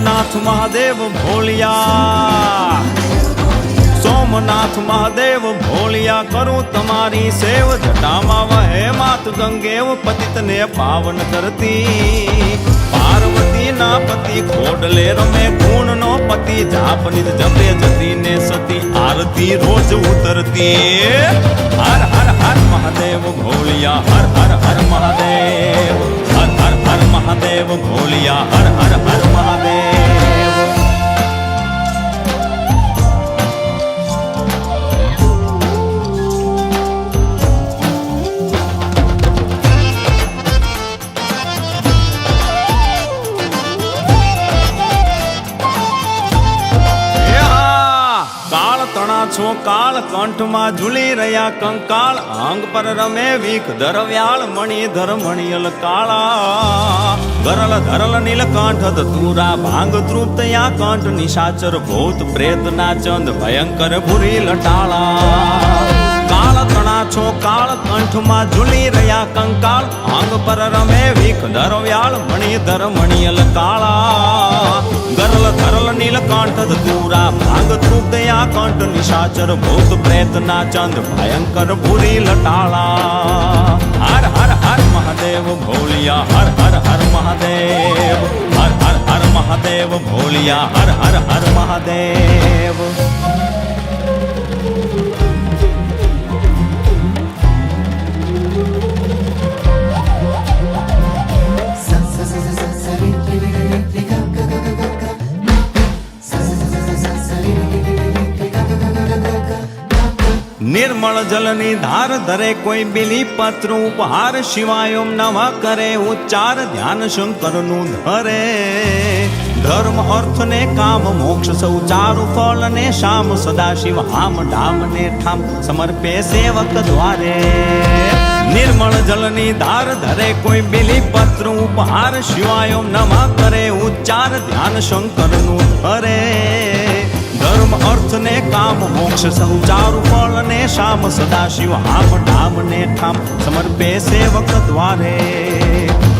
સોમનાથ મહાદેવ ભોલિયા, સોમનાથ મહાદેવ ભોલિયા, કરું તમારી સેવ, જટામાં વહે માત ગંગેવ, પતિતને પાવન કરતી, પાર્વતી ના પતિ ખોડલે રમે, ગુણ નો પતિ જાપ નિધ જપે, જતી ને સતી આરતી રોજ ઉતરતી. હર હર હર મહાદેવ ભોલિયા, હર હર હર મહાદેવ, હર હર હર મહાદેવ ભોલિયા, હર હર હર મહાદેવ. છો કાળ કંઠમાં ઝૂલી રહ્યા કંકાળ, અંગ પર રમે વીખ ધરવ્યાળ, મણિધર મણિયલ કાળા, ગરલ ધરલ નીલકંઠ ધતુરા, ભાંગ તૃપ્તયા કંઠ, નિશાચર ભૂત પ્રેત ના ચંદ, ભયંકર ભૂરી લટાળા. કાળ તણા છો કાળ કંઠમાં ઝૂલી રહ્યા કંકાળ, અંગ પર રમે વીખ ધરવ્યાળ, મણિધર મણિયલ કાળા, ગરલ ધરલ નીલકંઠ ધતુરા, ભાંગ તૃપ્તયા કંઠ, નિશાચર ભૂત પ્રેત ના ચંદ, ભયંકર ભૂરી લટાળા. હર હર હર મહાદેવ ભોલિયા, હર હર હર મહાદેવ, હર હર હર મહાદેવ ભોલિયા, હર હર હર મહાદેવ. નિર્મળ જલની ધાર ધરે કોઈ બિલી પત્ર ઉપહાર, શિવાય ઓમ નમઃ કરે ઉચ્ચાર, ધ્યાન શંકરનું ધરે, ધર્મ અર્થ ને કામ મોક્ષ સૌ ચારુ ફળ ને શામ, સદા શિવ હામ ઢામ ને ઠામ, સમર્પે સેવક દ્વારે. નિર્મળ જલની ધાર ધરે કોઈ બિલી પત્ર ઉપહાર, શિવાય ઓમ નમઃ કરે ઉચ્ચાર, ધ્યાન શંકરનું ધરે, ધર્મ અર્થ ને કામ મોક્ષ સૌ ચારુ ફળ ને શામ, સદા શિવ હામ ઢામ ને ઠામ, સમર્પે સેવક દ્વારે.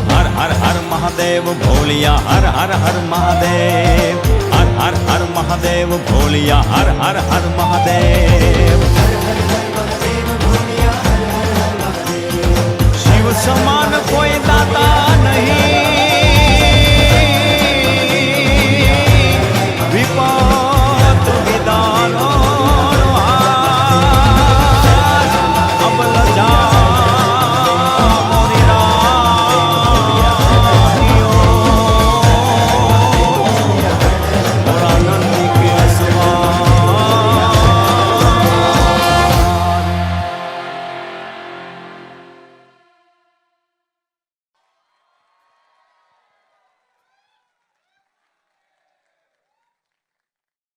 હર હર હર મહાદેવ ભોલિયા, હર હર હર મહાદેવ, હર હર હર મહાદેવ ભોલિયા, હર હર હર મહાદેવ.